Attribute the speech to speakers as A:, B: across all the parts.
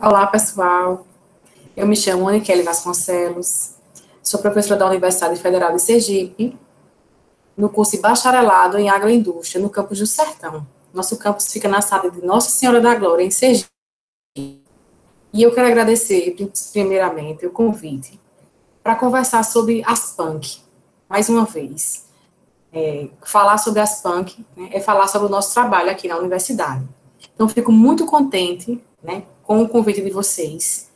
A: Olá, pessoal. Eu me chamo Aniquele Vasconcelos, sou professora da Universidade Federal de Sergipe, no curso de bacharelado em agroindústria, no campus do Sertão. Nosso campus fica na sala de Nossa Senhora da Glória, em Sergipe. E eu quero agradecer, primeiramente, o convite para conversar sobre as PANC, mais uma vez. Falar sobre as PANC, né, é falar sobre o nosso trabalho aqui na universidade. Então, fico muito contente, né, com o convite de vocês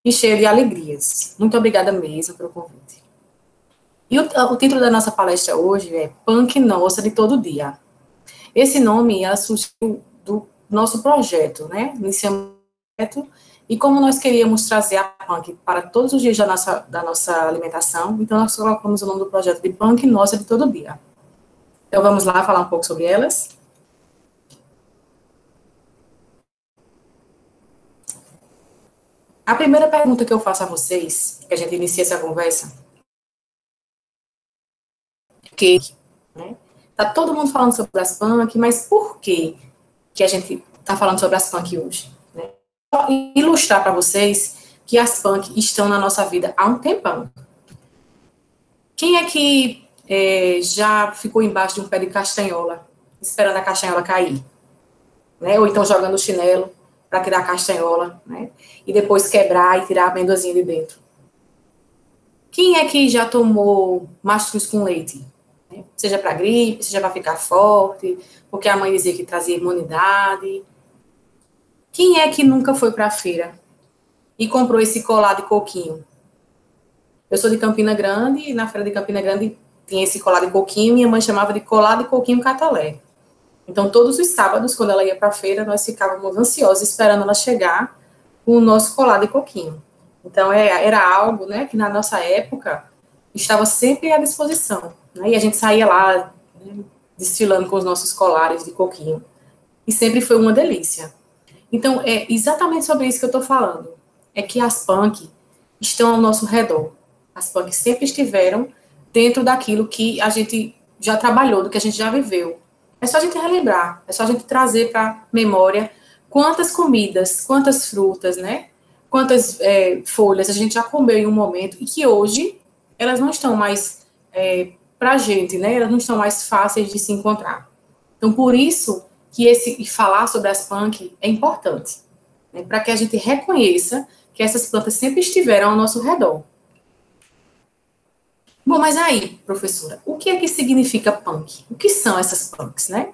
A: e cheia de alegrias. Muito obrigada mesmo pelo convite. E o título da nossa palestra hoje é PANC Nossa de Todo Dia. Esse nome surgiu do nosso projeto, né? Iniciamos o projeto, e como nós queríamos trazer a PANC para todos os dias da nossa alimentação, então nós colocamos o nome do projeto de PANC Nossa de Todo Dia. Então vamos lá falar um pouco sobre elas. A primeira pergunta que eu faço a vocês, que a gente inicia essa conversa, que, né? Tá todo mundo falando sobre as PANC, mas por que a gente está falando sobre as PANC hoje? Né? Vou ilustrar para vocês que as PANC estão na nossa vida há um tempão. Quem é que já ficou embaixo de um pé de castanhola, esperando a castanhola cair? Né? Ou então jogando o chinelo para tirar a castanhola, né? E depois quebrar e tirar a amendozinha de dentro. Quem é que já tomou mastruz com leite? Seja para gripe, seja para ficar forte, porque a mãe dizia que trazia imunidade. Quem é que nunca foi para a feira e comprou esse colar de coquinho? Eu sou de Campina Grande, e na feira de Campina Grande tinha esse colar de coquinho, minha mãe chamava de colar de coquinho catolé. Então, todos os sábados, quando ela ia para a feira, nós ficávamos ansiosos, esperando ela chegar com o nosso colar de coquinho. Então, era algo, né, que na nossa época estava sempre à disposição. Né, e a gente saía lá, né, desfilando com os nossos colares de coquinho. E sempre foi uma delícia. Então, é exatamente sobre isso que eu estou falando. É que as PANC estão ao nosso redor. As PANC sempre estiveram dentro daquilo que a gente já trabalhou, do que a gente já viveu. É só a gente relembrar, é só a gente trazer para a memória quantas comidas, quantas frutas, né? Quantas folhas a gente já comeu em um momento e que hoje elas não estão mais para a gente, né? Elas não estão mais fáceis de se encontrar. Então, por isso que falar sobre as PANC é importante, né? Para que a gente reconheça que essas plantas sempre estiveram ao nosso redor. Bom, mas aí, professora, o que é que significa PANC? O que são essas PANCs, né?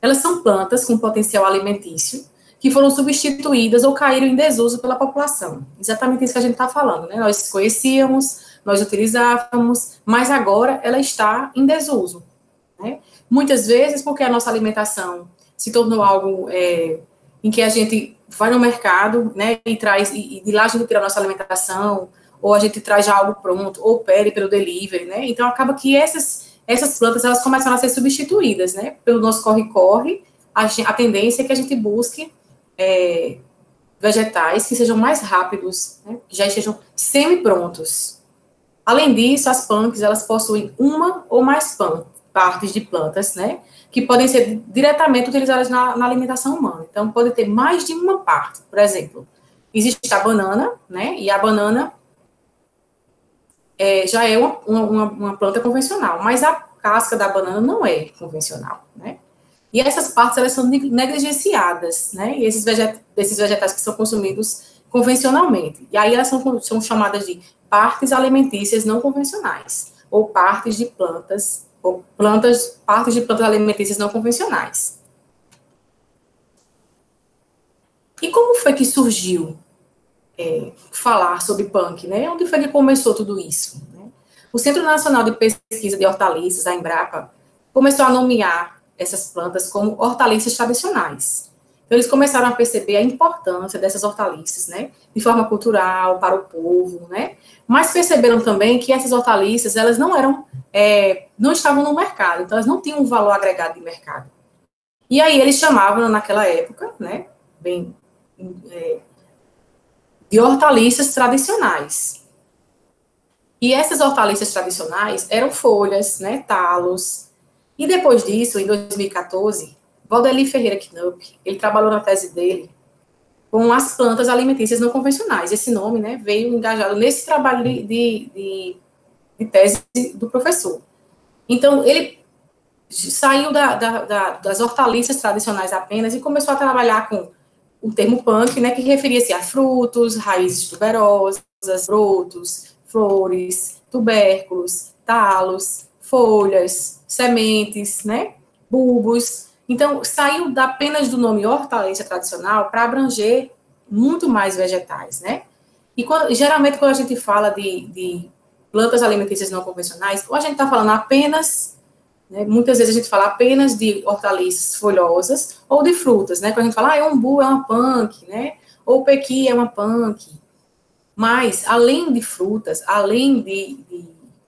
A: Elas são plantas com potencial alimentício que foram substituídas ou caíram em desuso pela população. Exatamente isso que a gente está falando, né? Nós conhecíamos, nós utilizávamos, mas agora ela está em desuso, né? Muitas vezes porque a nossa alimentação se tornou algo em que a gente vai no mercado, né, e de lá a gente tira a nossa alimentação, ou a gente traz já algo pronto, ou pede pelo delivery, né? Então acaba que essas plantas elas começam a ser substituídas, né? Pelo nosso corre-corre, a tendência é que a gente busque vegetais que sejam mais rápidos, né? Que já estejam semi-prontos. Além disso, as PANCs elas possuem uma ou mais partes de plantas, né? Que podem ser diretamente utilizadas na alimentação humana. Então, pode ter mais de uma parte. Por exemplo, existe a banana, né? E a banana já é uma planta convencional, mas a casca da banana não é convencional, né? E essas partes, elas são negligenciadas, né? E esses vegetais que são consumidos convencionalmente. E aí elas são chamadas de partes alimentícias não convencionais, ou partes de plantas alimentícias não convencionais. E como foi que surgiu falar sobre PANC, né? Onde foi que começou tudo isso? Né? O Centro Nacional de Pesquisa de Hortaliças, a Embrapa, começou a nomear essas plantas como hortaliças tradicionais. Então, eles começaram a perceber a importância dessas hortaliças, né? De forma cultural, para o povo, né? Mas perceberam também que essas hortaliças, elas não estavam no mercado, então elas não tinham um valor agregado de mercado. E aí eles chamavam, naquela época, né? De hortaliças tradicionais. E essas hortaliças tradicionais eram folhas, né, talos. E depois disso, em 2014, Valdeli Ferreira Knupp, ele trabalhou na tese dele com as plantas alimentícias não convencionais. Esse nome, né, veio engajado nesse trabalho de tese do professor. Então, ele saiu das hortaliças tradicionais apenas e começou a trabalhar com o termo punk, né, que referia-se a frutos, raízes tuberosas, brotos, flores, tubérculos, talos, folhas, sementes, né, bulbos. Então, saiu apenas do nome hortaliça tradicional para abranger muito mais vegetais, né? E geralmente, quando a gente fala de plantas alimentícias não convencionais, ou a gente está falando apenas, né, muitas vezes a gente fala apenas de hortaliças folhosas ou de frutas, né? Quando a gente fala, umbu é uma punk, né? Ou pequi é uma punk. Mas, além de frutas, além de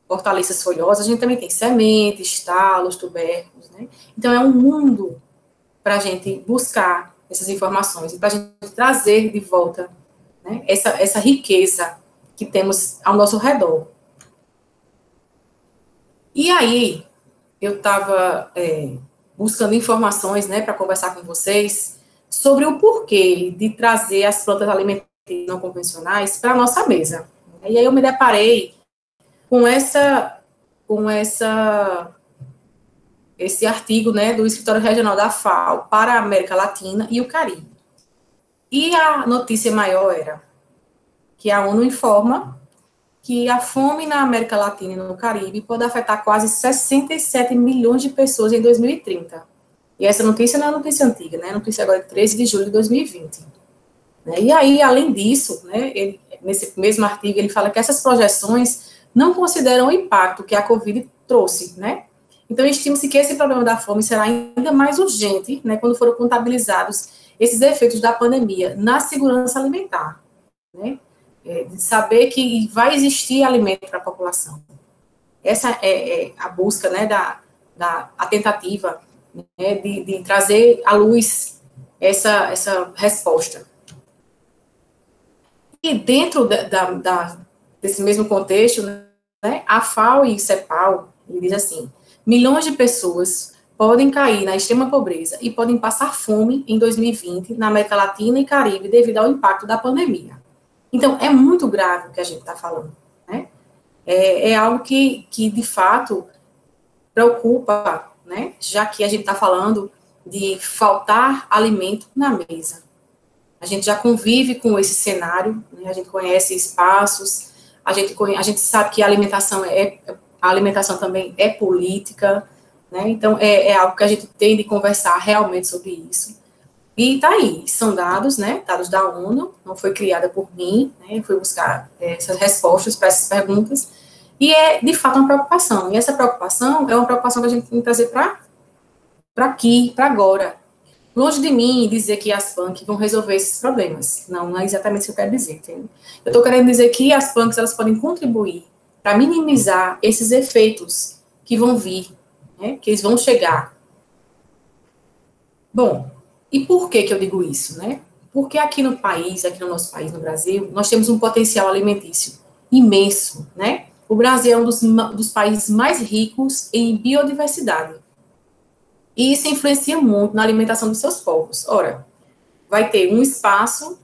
A: hortaliças folhosas, a gente também tem sementes, talos, tubérculos, né? Então, é um mundo para a gente buscar essas informações e para a gente trazer de volta, né, essa riqueza que temos ao nosso redor. E aí, eu estava buscando informações, né, para conversar com vocês sobre o porquê de trazer as plantas alimentares não convencionais para a nossa mesa. E aí eu me deparei com esse artigo, né, do Escritório Regional da FAO para a América Latina e o Caribe. E a notícia maior era que a ONU informa que a fome na América Latina e no Caribe pode afetar quase 67 milhões de pessoas em 2030. E essa notícia não é notícia antiga, né? É notícia agora de 13 de julho de 2020. E aí, além disso, né, nesse mesmo artigo, ele fala que essas projeções não consideram o impacto que a Covid trouxe, né? Então, estima-se que esse problema da fome será ainda mais urgente, né, quando foram contabilizados esses efeitos da pandemia na segurança alimentar, né? De saber que vai existir alimento para a população. Essa é a busca, né, a tentativa, né, de trazer à luz essa resposta. E dentro desse mesmo contexto, né, a FAO e o CEPAL, ele diz assim, milhões de pessoas podem cair na extrema pobreza e podem passar fome em 2020 na América Latina e Caribe devido ao impacto da pandemia. Então, é muito grave o que a gente está falando, né? É algo que, de fato, preocupa, né? Já que a gente está falando de faltar alimento na mesa. A gente já convive com esse cenário, né? A gente conhece espaços, a gente sabe que a alimentação também é política, né? Então, é algo que a gente tem de conversar realmente sobre isso. E tá aí, são dados, né, dados da ONU, não foi criada por mim, né, eu fui buscar essas respostas para essas perguntas, e é, de fato, uma preocupação, e essa preocupação é uma preocupação que a gente tem que trazer para aqui, para agora. Longe de mim dizer que as PANC vão resolver esses problemas, não é exatamente isso que eu quero dizer, entende? Eu estou querendo dizer que as PANCs, elas podem contribuir para minimizar esses efeitos que vão vir, né, que eles vão chegar. Bom, e por que eu digo isso, né? Porque aqui no nosso país, no Brasil, nós temos um potencial alimentício imenso, né? O Brasil é um dos países mais ricos em biodiversidade. E isso influencia muito na alimentação dos seus povos. Ora, vai ter um espaço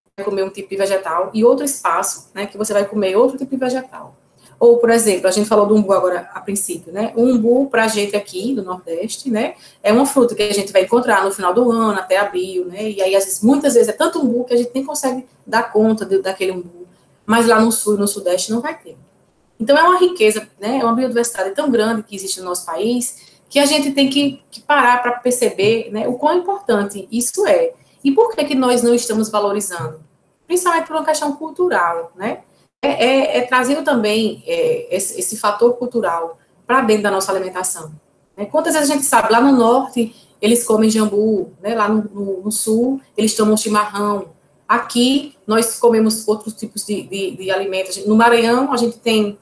A: que vai comer um tipo de vegetal e outro espaço, né, que você vai comer outro tipo de vegetal. Ou, por exemplo, a gente falou do umbu agora a princípio, né? O umbu, para a gente aqui do Nordeste, né? É uma fruta que a gente vai encontrar no final do ano, até abril, né? E aí, muitas vezes, é tanto umbu que a gente nem consegue dar conta daquele umbu. Mas lá no Sul e no Sudeste não vai ter. Então, é uma riqueza, né? É uma biodiversidade tão grande que existe no nosso país que a gente tem que parar para perceber, né, o quão importante isso é. E por que nós não estamos valorizando? Principalmente por uma questão cultural, né? Trazendo também esse fator cultural para dentro da nossa alimentação. Né? Quantas vezes a gente sabe, lá no norte, eles comem jambu, né? Lá no sul, eles tomam chimarrão. Aqui, nós comemos outros tipos de alimentos. No Maranhão, a gente tem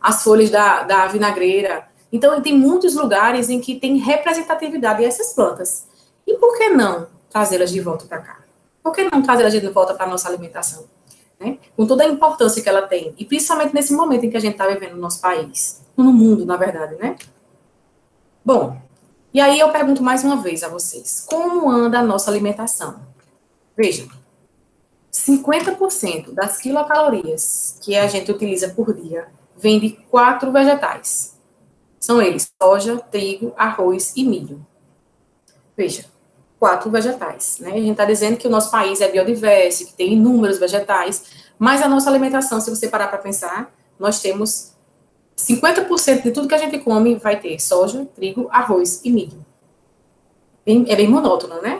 A: as folhas da vinagreira. Então, tem muitos lugares em que tem representatividade dessas plantas. E por que não trazê-las de volta para cá? Por que não trazê-las de volta para a nossa alimentação? Né? Com toda a importância que ela tem, e principalmente nesse momento em que a gente está vivendo no nosso país, no mundo, na verdade, né? Bom, e aí eu pergunto mais uma vez a vocês, como anda a nossa alimentação? Veja, 50% das quilocalorias que a gente utiliza por dia vem de 4 vegetais. São eles: soja, trigo, arroz e milho. Veja, 4 vegetais, né? A gente está dizendo que o nosso país é biodiverso, que tem inúmeros vegetais, mas a nossa alimentação, se você parar para pensar, nós temos 50% de tudo que a gente come vai ter soja, trigo, arroz e milho. É bem monótono, né?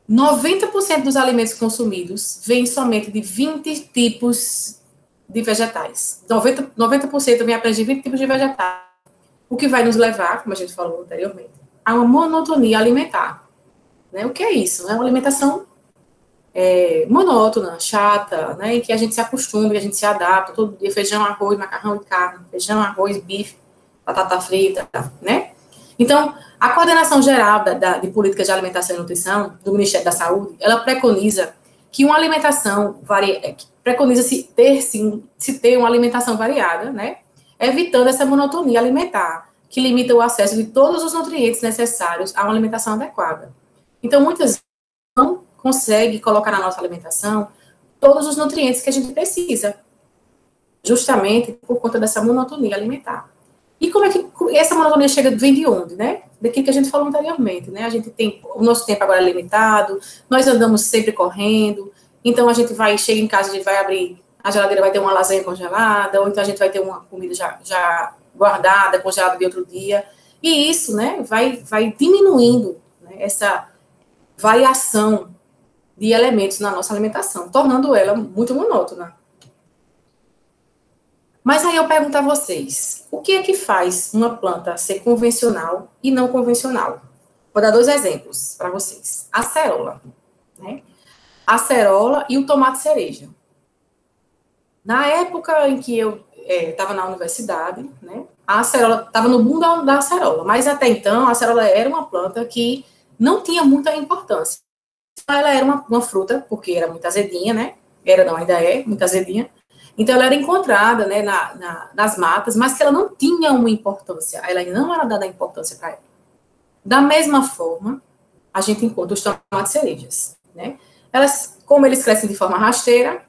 A: 90% dos alimentos consumidos vêm somente de 20 tipos de vegetais. 90% vem apenas de 20 tipos de vegetais. O que vai nos levar, como a gente falou anteriormente, a uma monotonia alimentar. Né? O que é isso? É uma alimentação monótona, chata, né? Em que a gente se acostuma, que a gente se adapta, todo dia feijão, arroz, macarrão e carne, feijão, arroz, bife, batata frita, né? Então, a Coordenação Geral de Políticas de Alimentação e Nutrição do Ministério da Saúde, ela preconiza que uma alimentação preconiza-se ter uma alimentação variada, né? Evitando essa monotonia alimentar, que limita o acesso de todos os nutrientes necessários a uma alimentação adequada. Então, muitas vezes não consegue colocar na nossa alimentação todos os nutrientes que a gente precisa, justamente por conta dessa monotonia alimentar. E como é que essa monotonia vem de onde, né? Daquilo que a gente falou anteriormente, né? A gente tem, o nosso tempo agora é limitado, nós andamos sempre correndo, então a gente chega em casa, a gente vai abrir a geladeira, vai ter uma lasanha congelada, ou então a gente vai ter uma comida já guardada, congelada de outro dia, e isso, né, vai diminuindo, né, essa variação de elementos na nossa alimentação, tornando ela muito monótona. Mas aí eu pergunto a vocês, o que é que faz uma planta ser convencional e não convencional? Vou dar 2 exemplos para vocês. A acerola, né? A acerola e o tomate cereja. Na época em que eu estava na universidade, né, a acerola estava no boom da acerola, mas até então a acerola era uma planta que não tinha muita importância. Ela era uma fruta, porque era muito azedinha, né? Ainda é muito azedinha. Então, ela era encontrada, né, nas matas, mas que ela não tinha uma importância, ela não era dada importância para ela. Da mesma forma, a gente encontra os tomates cerejas, né? Como eles crescem de forma rasteira,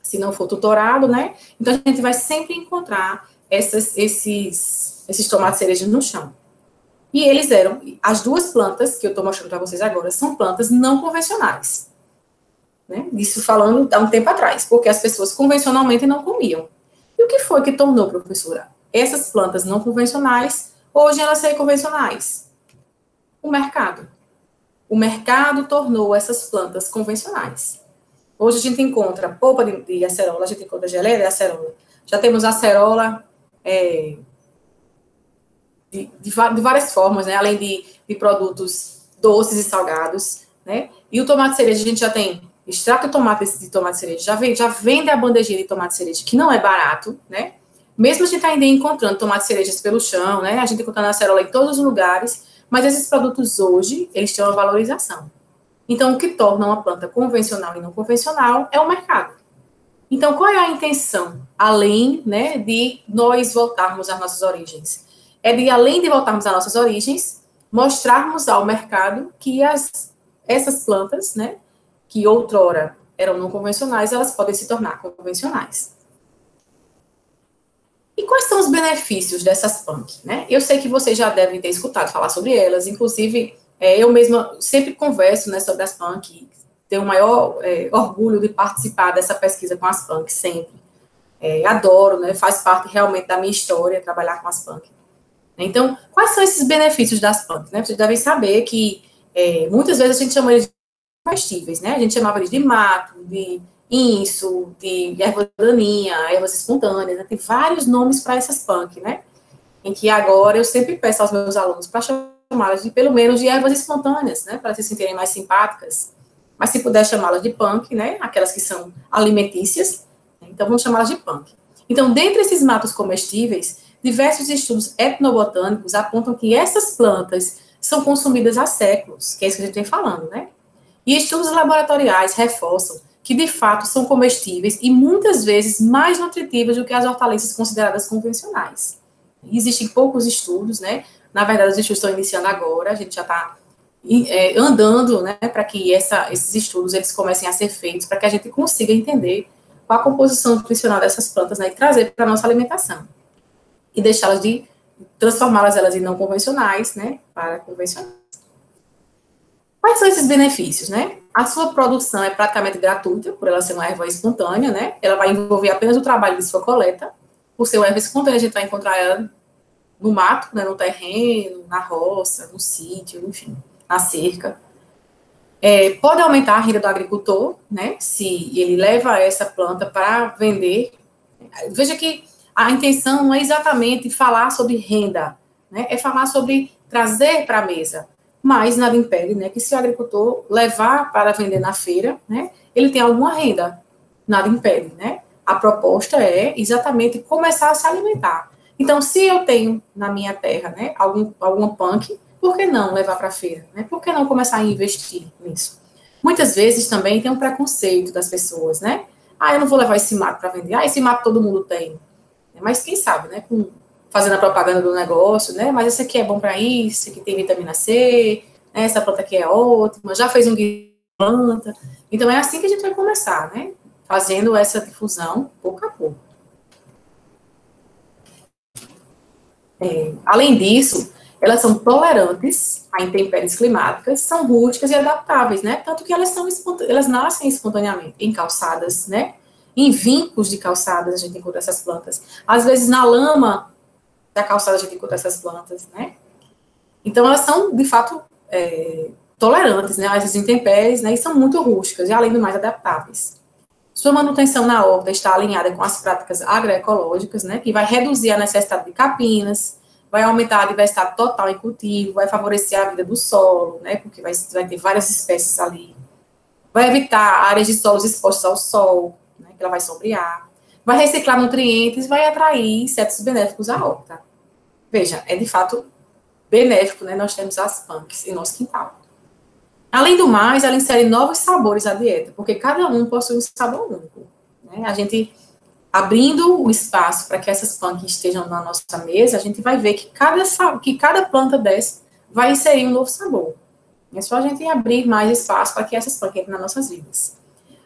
A: se não for tutorado, né? Então, a gente vai sempre encontrar esses tomates cerejas no chão. E eles eram, as 2 plantas que eu estou mostrando para vocês agora, são plantas não convencionais. Né? Isso falando há um tempo atrás, porque as pessoas convencionalmente não comiam. E o que foi que tornou, professora, essas plantas não convencionais, hoje elas serem convencionais? O mercado. O mercado tornou essas plantas convencionais. Hoje a gente encontra polpa de acerola, a gente encontra geleia de acerola. Já temos acerola de várias formas, né? Além de produtos doces e salgados, né? E o tomate cereja a gente já tem extrato de tomate cereja, já vende a bandejinha de tomate cereja, que não é barato, né? Mesmo a gente ainda encontrando tomate cerejas pelo chão, né? A gente encontrando acerola em todos os lugares, mas esses produtos hoje, eles têm uma valorização. Então, o que torna uma planta convencional e não convencional é o mercado. Então, qual é a intenção? Além, né, de nós voltarmos às nossas origens. É de, além de voltarmos às nossas origens, mostrarmos ao mercado que essas plantas, né, que outrora eram não convencionais, elas podem se tornar convencionais. E quais são os benefícios dessas punk, né? Eu sei que vocês já devem ter escutado falar sobre elas, inclusive eu mesma sempre converso, né, sobre as punk, tenho o maior orgulho de participar dessa pesquisa com as punk, sempre. Adoro, né, faz parte realmente da minha história trabalhar com as punk. Então, quais são esses benefícios das punk, né? Vocês devem saber que muitas vezes a gente chama eles de comestíveis, né? A gente chamava eles de mato, de inso, de erva daninha, ervas espontâneas, né? Tem vários nomes para essas punk, né? Em que agora eu sempre peço aos meus alunos para chamá-las de, pelo menos, de ervas espontâneas, né? Para se sentirem mais simpáticas. Mas se puder chamá-las de punk, né? Aquelas que são alimentícias, né? Então vamos chamá-las de punk. Então, dentre esses matos comestíveis, diversos estudos etnobotânicos apontam que essas plantas são consumidas há séculos, que é isso que a gente vem falando, né? E estudos laboratoriais reforçam que, de fato, são comestíveis e muitas vezes mais nutritivas do que as hortaliças consideradas convencionais. Existem poucos estudos, né? Na verdade, os estudos estão iniciando agora, a gente já está andando, né, para que esses estudos eles comecem a ser feitos, para que a gente consiga entender qual a composição nutricional dessas plantas, né, e trazer para a nossa alimentação. E deixá-las transformá-las elas em não convencionais, né, para convencionais. Quais são esses benefícios, né? A sua produção é praticamente gratuita, por ela ser uma erva espontânea, né? Ela vai envolver apenas o trabalho de sua coleta. Por ser uma erva espontânea, a gente vai encontrar ela no mato, né, no terreno, na roça, no sítio, enfim, na cerca. Pode aumentar a renda do agricultor, né? Se ele leva essa planta para vender. Veja que a intenção não é exatamente falar sobre renda, né? É falar sobre trazer para a mesa. Mas nada impede, né, que se o agricultor levar para vender na feira, né, ele tem alguma renda. Nada impede, né? A proposta é exatamente começar a se alimentar. Então, se eu tenho na minha terra, né, alguma punk, por que não levar para a feira? Né? Por que não começar a investir nisso? Muitas vezes também tem um preconceito das pessoas, né? Ah, eu não vou levar esse mato para vender. Ah, esse mato todo mundo tem. Mas quem sabe, né? Fazendo a propaganda do negócio, né? Mas esse aqui é bom para isso, esse aqui tem vitamina C, né? Essa planta aqui é ótima, já fez um guia de planta. Então, é assim que a gente vai começar, né? Fazendo essa difusão pouco a pouco. Além disso, elas são tolerantes a intempéries climáticas, são rústicas e adaptáveis, né? Tanto que elas nascem espontaneamente em calçadas, né? Em vincos de calçadas a gente encontra essas plantas. Às vezes na lama da calçada a gente encontra essas plantas, né? Então elas são, de fato, tolerantes, né? A essas intempéries, né? E são muito rústicas e, além do mais, adaptáveis. Sua manutenção na horta está alinhada com as práticas agroecológicas, né, que vai reduzir a necessidade de capinas, vai aumentar a diversidade total em cultivo, vai favorecer a vida do solo, né, porque vai ter várias espécies ali. Vai evitar áreas de solos expostos ao sol, né, que ela vai sombrear. Vai reciclar nutrientes, vai atrair insetos benéficos à horta. Veja, é de fato benéfico, né, nós temos as punks em nosso quintal. Além do mais, ela insere novos sabores à dieta, porque cada um possui um sabor único. Né? A gente, abrindo o espaço para que essas plantas estejam na nossa mesa, a gente vai ver que cada planta dessa vai inserir um novo sabor. É só a gente abrir mais espaço para que essas plantas entrem nas nossas vidas.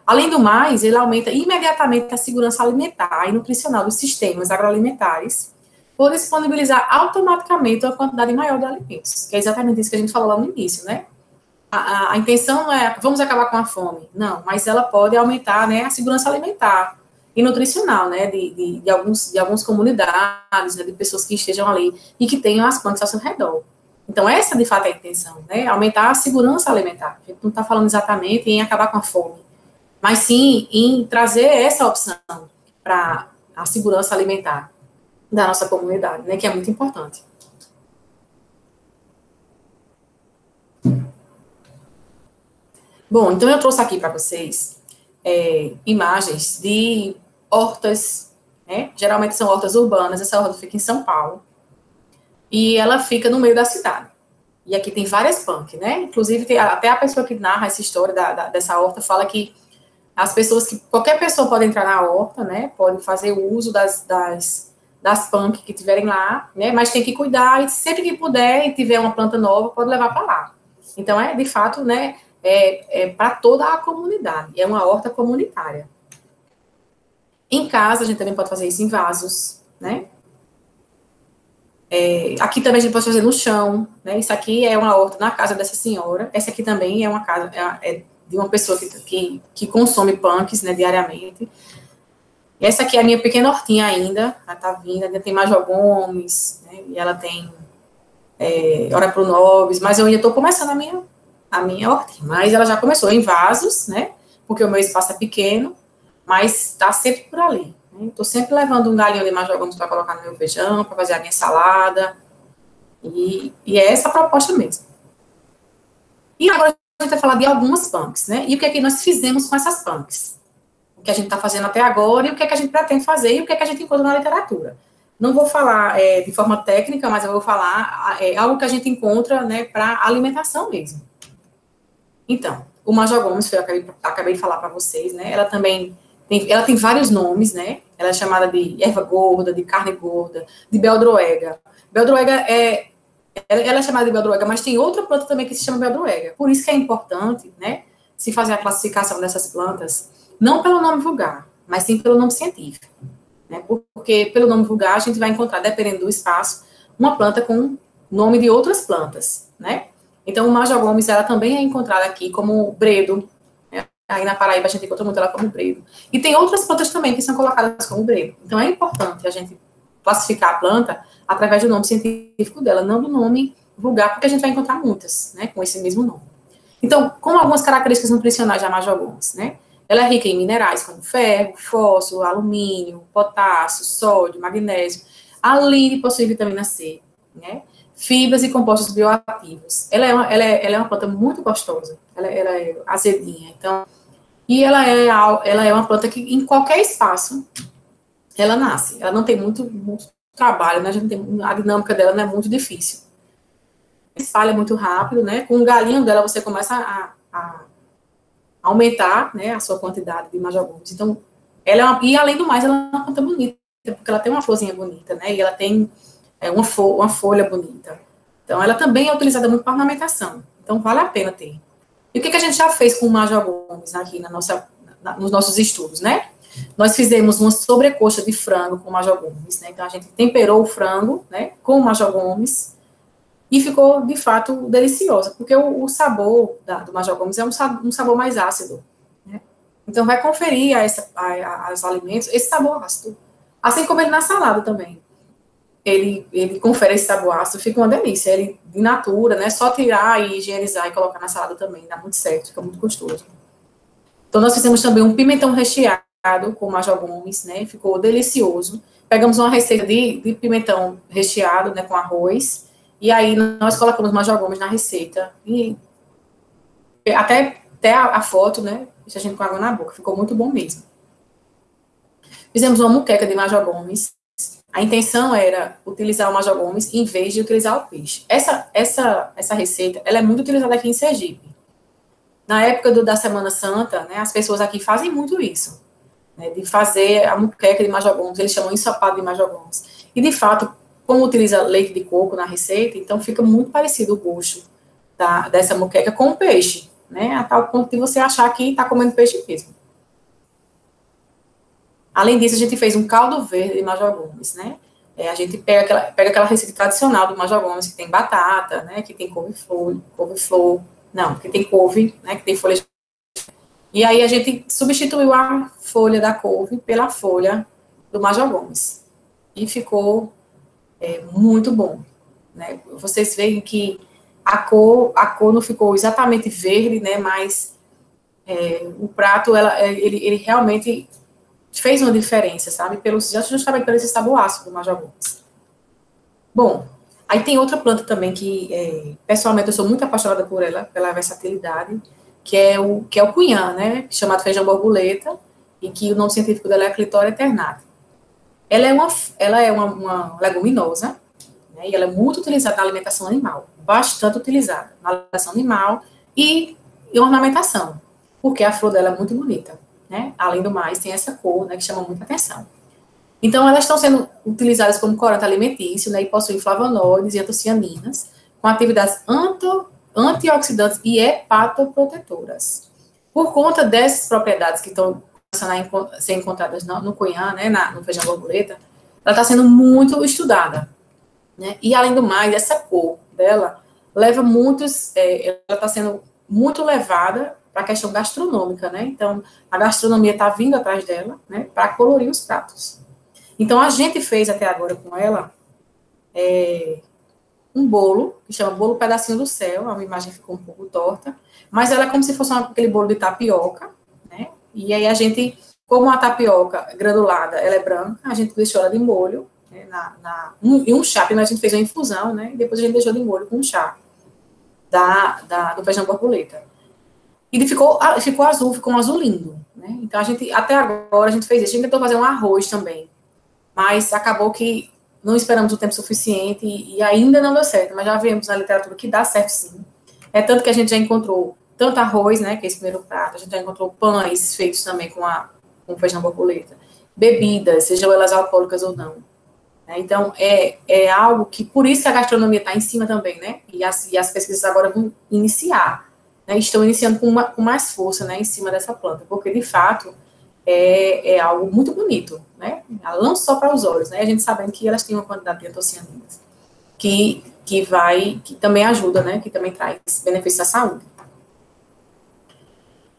A: Além do mais, ele aumenta imediatamente a segurança alimentar e nutricional dos sistemas agroalimentares, por disponibilizar automaticamente uma quantidade maior de alimentos, que é exatamente isso que a gente falou lá no início, né? A intenção não é, vamos acabar com a fome, não, mas ela pode aumentar, né, a segurança alimentar e nutricional, né, de algumas comunidades, né, de pessoas que estejam ali e que tenham as plantas ao seu redor. Então, essa, de fato, é a intenção, né, aumentar a segurança alimentar. A gente não está falando exatamente em acabar com a fome, mas sim em trazer essa opção para a segurança alimentar da nossa comunidade, né, que é muito importante. Bom, então eu trouxe aqui para vocês imagens de hortas, né? Geralmente são hortas urbanas, essa horta fica em São Paulo, e ela fica no meio da cidade. E aqui tem várias punk, né? Inclusive, tem até a pessoa que narra essa história dessa horta fala que qualquer pessoa pode entrar na horta, né? Pode fazer o uso das punk que tiverem lá, né? Mas tem que cuidar, e sempre que puder e tiver uma planta nova, pode levar para lá. Então, de fato, né? Para toda a comunidade, é uma horta comunitária. Em casa, a gente também pode fazer isso em vasos, né? Aqui também a gente pode fazer no chão, né? Isso aqui é uma horta na casa dessa senhora, essa aqui também é uma casa, de uma pessoa que consome punks, né, diariamente. E essa aqui é a minha pequena hortinha ainda, ela tá vindo, ainda tem Major Gomes, né? E ela tem Ora Pro Nobis, mas eu ainda estou começando a minha hortinha, mas ela já começou em vasos, né, porque o meu espaço é pequeno, mas está sempre por ali. Estou sempre levando um galinho de Major Gomes para colocar no meu feijão, para fazer a minha salada, e é essa a proposta mesmo. E agora a gente vai falar de algumas punks, né, e o que é que nós fizemos com essas punks? O que a gente está fazendo até agora, e o que é que a gente pretende fazer, e o que é que a gente encontra na literatura. Não vou falar de forma técnica, mas eu vou falar algo que a gente encontra, né, para alimentação mesmo. Então, o Major Gomes, que eu acabei de falar para vocês, né, ela tem vários nomes, né, ela é chamada de erva gorda, de carne gorda, de beldroega. Beldroega ela é chamada de beldroega, mas tem outra planta também que se chama beldroega. Por isso que é importante, né, se fazer a classificação dessas plantas, não pelo nome vulgar, mas sim pelo nome científico. Né, porque pelo nome vulgar a gente vai encontrar, dependendo do espaço, uma planta com nome de outras plantas, né? Então, o Major Gomes, ela também é encontrada aqui como bredo, né? Aí na Paraíba a gente encontra muito ela como bredo. E tem outras plantas também que são colocadas como bredo. Então, é importante a gente classificar a planta através do nome científico dela, não do nome vulgar, porque a gente vai encontrar muitas, né, com esse mesmo nome. Então, com algumas características nutricionais da Major Gomes, né? Ela é rica em minerais como ferro, fósforo, alumínio, potássio, sódio, magnésio, além de possuir vitamina C, né? Fibras e compostos bioativos. Ela é uma planta muito gostosa, ela é azedinha, então, e ela é uma planta que em qualquer espaço ela nasce. Ela não tem muito trabalho, né? A dinâmica dela não é muito difícil. Espalha muito rápido, né? Com o galinho dela você começa a aumentar, né, a sua quantidade de Major Gomes. Então, e além do mais, ela é uma planta bonita, porque ela tem uma florzinha bonita, né? E ela tem uma folha bonita. Então, ela também é utilizada muito para ornamentação. Então, vale a pena ter. E o que a gente já fez com o Major Gomes aqui nos nossos estudos, né? Nós fizemos uma sobrecoxa de frango com o Major Gomes, né? Então, a gente temperou o frango, né, com o Major Gomes e ficou, de fato, deliciosa, porque o sabor do Major Gomes é um sabor mais ácido, né? Então, vai conferir aos alimentos esse sabor ácido. Assim como ele na salada também. Ele confere esse sabor ácido, fica uma delícia. Ele, de natura, né? Só tirar e higienizar e colocar na salada também, dá muito certo, fica muito gostoso. Então, nós fizemos também um pimentão recheado com Major Gomes, né? Ficou delicioso. Pegamos uma receita de pimentão recheado, né? Com arroz. E aí, nós colocamos Major Gomes na receita. E até a foto, né? Deixa a gente com água na boca. Ficou muito bom mesmo. Fizemos uma moqueca de Major Gomes. A intenção era utilizar o Major Gomes em vez de utilizar o peixe. Essa receita, ela é muito utilizada aqui em Sergipe. Na época da Semana Santa, né, as pessoas aqui fazem muito isso, né, de fazer a moqueca de Major Gomes, eles chamam ensopado de Major Gomes. E, de fato, como utiliza leite de coco na receita, então fica muito parecido o gosto dessa moqueca com o peixe, né, a tal ponto de você achar que está comendo peixe mesmo. Além disso, a gente fez um caldo verde de Major Gomes, né? A gente pega aquela receita tradicional do Major Gomes, que tem batata, né? Que tem couve-flor, não, que tem couve, né? Que tem folha de... E aí a gente substituiu a folha da couve pela folha do Major Gomes. E ficou muito bom, né? Vocês veem que a cor não ficou exatamente verde, né? Mas o prato, ele realmente fez uma diferença, sabe? Justamente pelo esse sabor ácido do Major Gomes. Bom, aí tem outra planta também que, pessoalmente, eu sou muito apaixonada por ela, pela versatilidade, que é o cunhã, né? Chamado feijão borboleta, e que o nome científico dela é Clitória eternata. Ela é uma leguminosa, né? E ela é muito utilizada na alimentação animal, bastante utilizada na alimentação animal e em ornamentação, porque a flor dela é muito bonita. Né? Além do mais, tem essa cor, né, que chama muita atenção. Então, elas estão sendo utilizadas como corante alimentício, né, e possuem flavonoides e antocianinas, com atividades antioxidantes e hepatoprotetoras. Por conta dessas propriedades que estão começando a ser encontradas no cunhã, né, no feijão borboleta, ela está sendo muito estudada. Né? E, além do mais, essa cor dela leva ela está sendo muito levada para a questão gastronômica, né? Então, a gastronomia está vindo atrás dela, né? Para colorir os pratos. Então, a gente fez até agora com ela um bolo, que chama bolo pedacinho do céu, a imagem ficou um pouco torta, mas ela é como se fosse aquele bolo de tapioca, né? E aí a gente, como a tapioca granulada, ela é branca, a gente deixou ela de molho, né? E um chá, primeiro a gente fez uma infusão, né? E depois a gente deixou de molho com um chá do feijão borboleta. E ficou azul, ficou um azul lindo, né? Então, até agora, a gente fez isso. A gente tentou fazer um arroz também, mas acabou que não esperamos o tempo suficiente e ainda não deu certo, mas já vemos na literatura que dá certo sim. É tanto que a gente já encontrou tanto arroz, né, que é esse primeiro prato, a gente já encontrou pães feitos também com feijão borboleta, bebidas, sejam elas alcoólicas ou não. né? Então, é algo que, por isso que a gastronomia está em cima também, né? E as pesquisas agora vão iniciar, né? Estão iniciando com mais força, né, em cima dessa planta, porque, de fato, é algo muito bonito, né? Não só para os olhos, né? A gente sabendo que elas têm uma quantidade de antocianinas que também ajuda, né? Que também traz benefícios à saúde.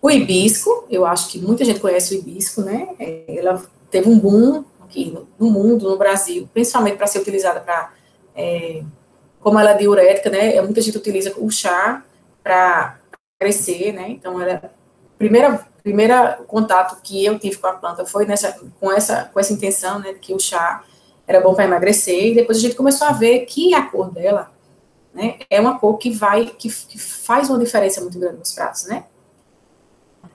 A: O hibisco, eu acho que muita gente conhece o hibisco, né? Ela teve um boom aqui no mundo, no Brasil, principalmente para ser utilizada para, como ela é diurética, né? Muita gente utiliza o chá para crescer, né? Então, primeira contato que eu tive com a planta foi com essa intenção, né? Que o chá era bom para emagrecer, e depois a gente começou a ver que a cor dela, né? É uma cor que faz uma diferença muito grande nos pratos, né?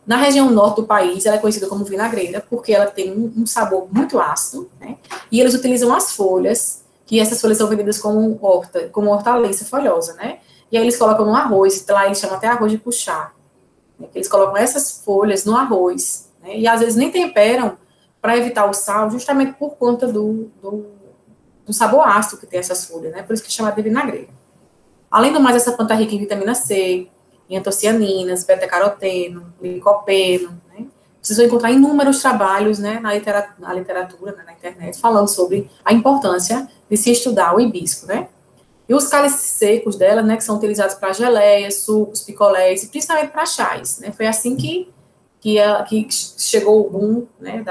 A: Na região norte do país, ela é conhecida como vinagreira, porque ela tem um sabor muito ácido, né? E eles utilizam as folhas, que essas folhas são vendidas como hortaliça folhosa, né? E aí eles colocam no arroz, lá eles chamam até arroz de puxar. Né? Eles colocam essas folhas no arroz, né? E às vezes nem temperam para evitar o sal, justamente por conta do sabor ácido que tem essas folhas, né? Por isso que chama de vinagreira. Além do mais, essa planta é rica em vitamina C, em antocianinas, beta-caroteno, licopeno, né? Vocês vão encontrar inúmeros trabalhos, né, na literatura, né, na internet, falando sobre a importância de se estudar o hibisco, né? E os cálices secos dela, né, que são utilizados para geleias, sucos, picolés, e principalmente para chás, né? Foi assim que chegou o boom, né,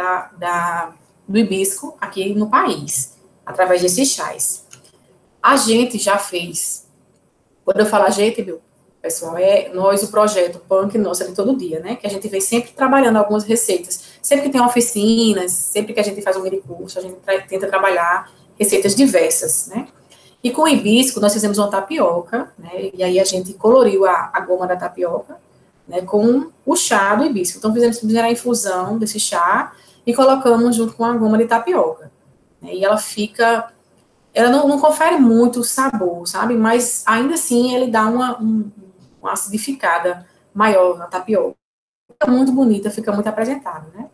A: do hibisco aqui no país, através desses chás. A gente já fez, quando eu falo a gente, meu pessoal, nós, o projeto Punk Nossa de todo dia, né, que a gente vem sempre trabalhando algumas receitas, sempre que tem oficinas, sempre que a gente faz um mini curso, a gente tenta trabalhar receitas diversas, né, e com o hibisco nós fizemos uma tapioca, né, e aí a gente coloriu a goma da tapioca, né, com o chá do hibisco, então fizemos a infusão desse chá e colocamos junto com a goma de tapioca, né, e ela não confere muito sabor, sabe, mas ainda assim ele dá uma acidificada maior na tapioca. Fica muito bonita, fica muito apresentável, né?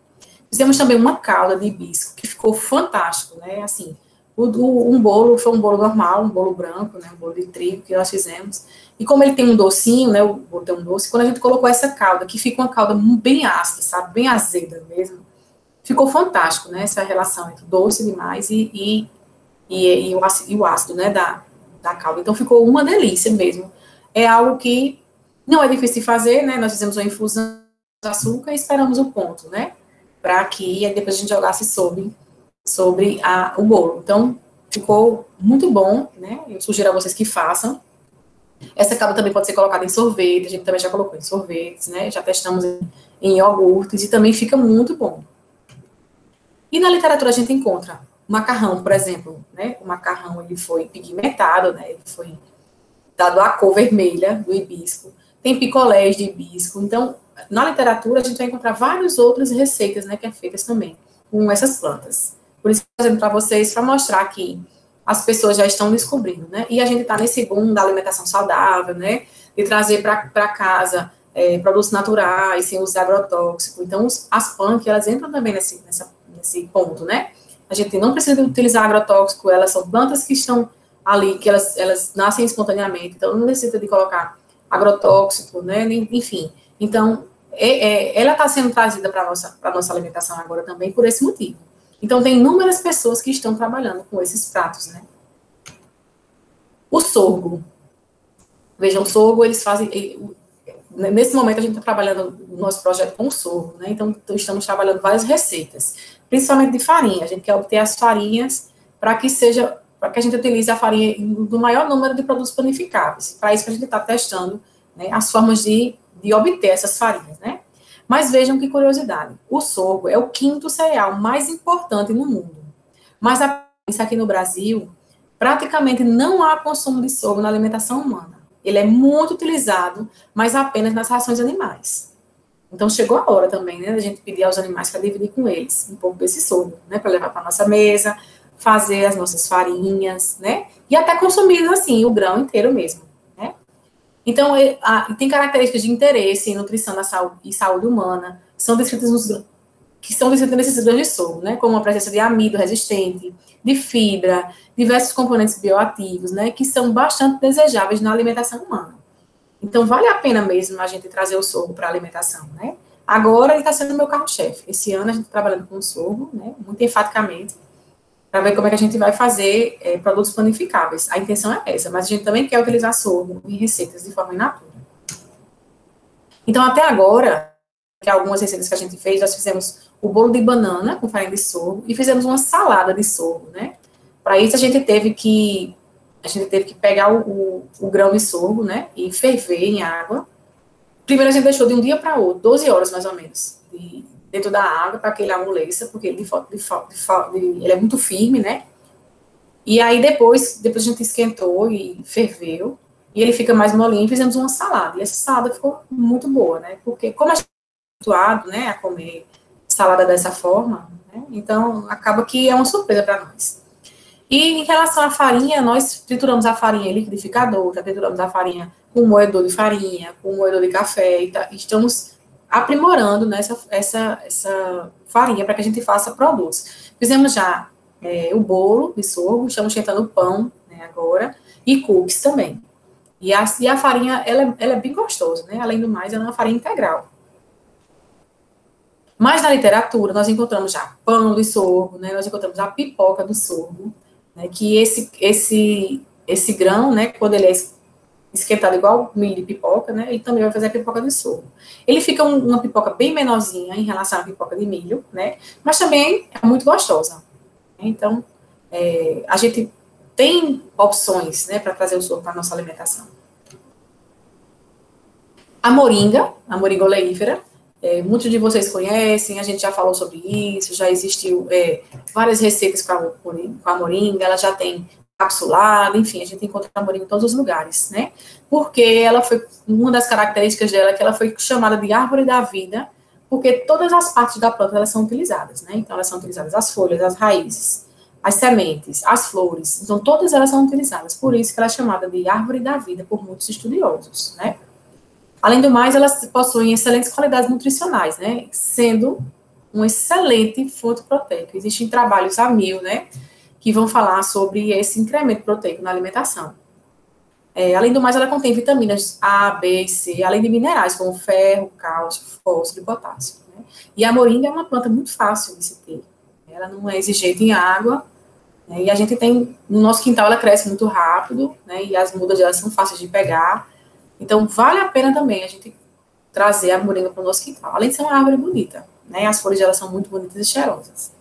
A: Fizemos também uma calda de hibisco, que ficou fantástico, né? Assim, um bolo, foi um bolo normal, um bolo branco, né? Um bolo de trigo que nós fizemos. E como ele tem um docinho, né? O bolo tem um doce, quando a gente colocou essa calda, que fica uma calda bem ácida, sabe? Bem azeda mesmo. Ficou fantástico, né? Essa relação entre doce demais e o ácido, né? Da calda. Então, ficou uma delícia mesmo. É algo que não é difícil de fazer, né? Nós fizemos uma infusão de açúcar e esperamos o ponto, né? Para que depois a gente jogasse sobre o bolo. Então, ficou muito bom, né? Eu sugiro a vocês que façam. Essa calda também pode ser colocada em sorvete, a gente também já colocou em sorvetes, né? Já testamos em iogurtes e também fica muito bom. E na literatura a gente encontra macarrão, por exemplo, né? O macarrão, ele foi pigmentado, né? Ele foi dado a cor vermelha do hibisco. Tem picolés de hibisco. Então, na literatura, a gente vai encontrar várias outras receitas, né, que é feitas também com essas plantas. Por isso, fazendo para vocês, para mostrar que as pessoas já estão descobrindo, né? E a gente está nesse boom da alimentação saudável, né? De trazer para casa produtos naturais, sem usar agrotóxico. Então, as punk, elas entram também nesse ponto, né? A gente não precisa utilizar agrotóxico, elas são plantas que estão ali, que elas nascem espontaneamente, então não necessita de colocar agrotóxico, né, enfim. Então, ela está sendo trazida para a nossa alimentação agora também por esse motivo. Então, tem inúmeras pessoas que estão trabalhando com esses pratos, né. O sorgo. Vejam, o sorgo, eles fazem... Nesse momento, a gente está trabalhando o nosso projeto com o sorgo, né, então estamos trabalhando várias receitas, principalmente de farinha. A gente quer obter as farinhas para que a gente utilize a farinha do maior número de produtos panificáveis. Para isso que a gente está testando, né, as formas de obter essas farinhas, né? Mas vejam que curiosidade, o sorgo é o quinto cereal mais importante no mundo. Mas aqui no Brasil, praticamente não há consumo de sorgo na alimentação humana. Ele é muito utilizado, mas apenas nas rações animais. Então, chegou a hora também, né, da gente pedir aos animais para dividir com eles um pouco desse sorgo, né, para levar para a nossa mesa, fazer as nossas farinhas, né? E até consumir, assim, o grão inteiro mesmo, né? Então, tem características de interesse em nutrição e saúde humana, são descritas que são necessidades de sorgo, né, como a presença de amido resistente, de fibra, diversos componentes bioativos, né, que são bastante desejáveis na alimentação humana. Então, vale a pena mesmo a gente trazer o sorgo para a alimentação, né? Agora, ele está sendo o meu carro-chefe. Esse ano, a gente está trabalhando com o sorgo, né, muito enfaticamente, para ver como é que a gente vai fazer produtos panificáveis. A intenção é essa, mas a gente também quer utilizar sorgo em receitas de forma in natura. Então, até agora, que algumas receitas que a gente fez, nós fizemos o bolo de banana com farinha de sorgo e fizemos uma salada de sorgo, né? Para isso, a gente teve que pegar o grão de sorgo, né, e ferver em água. Primeiro, a gente deixou de um dia para outro, 12 horas mais ou menos, dentro da água, para que ele amoleça, porque ele é muito firme, né? E aí, depois a gente esquentou e ferveu, e ele fica mais molinho, e fizemos uma salada. E essa salada ficou muito boa, né? Porque, como a gente é habituado, né, a comer salada dessa forma, né, então acaba que é uma surpresa para nós. E em relação à farinha, nós trituramos a farinha em liquidificador, já trituramos a farinha com moedor de farinha, com moedor de café, e estamos aprimorando, né, essa farinha para que a gente faça produtos. Fizemos já o bolo de sorgo, estamos esquentando o pão, né, agora, e cookies também. E a farinha, ela é bem gostosa, né? Além do mais, ela é uma farinha integral. Mas na literatura, nós encontramos já pão de sorgo, né? Nós encontramos a pipoca do sorgo, né? Que esse grão, né? Quando ele é esquentado igual milho de pipoca, né? Ele também vai fazer a pipoca de sorgo. Ele fica uma pipoca bem menorzinha em relação à pipoca de milho, né? Mas também é muito gostosa. Então, a gente tem opções, né, para trazer o sorgo para a nossa alimentação. A moringa oleífera, muitos de vocês conhecem, a gente já falou sobre isso, já existiu várias receitas com a moringa, ela já tem capsulada, enfim, a gente encontra a moringa em todos os lugares, né? Porque ela foi, uma das características dela é que ela foi chamada de árvore da vida, porque todas as partes da planta, elas são utilizadas, né? Então, elas são utilizadas as folhas, as raízes, as sementes, as flores, então todas elas são utilizadas, por isso que ela é chamada de árvore da vida por muitos estudiosos, né? Além do mais, elas possuem excelentes qualidades nutricionais, né? Sendo uma excelente fonte proteica. Existem trabalhos a mil, né? Que vão falar sobre esse incremento proteico na alimentação. Além do mais, ela contém vitaminas A, B e C, além de minerais como ferro, cálcio, fósforo e potássio, né? E a moringa é uma planta muito fácil de se ter. Ela não é exigente em água, né? E a gente tem, no nosso quintal, ela cresce muito rápido, né? E as mudas dela são fáceis de pegar. Então, vale a pena também a gente trazer a moringa para o nosso quintal. Além de ser uma árvore bonita, né? As folhas dela são muito bonitas e cheirosas.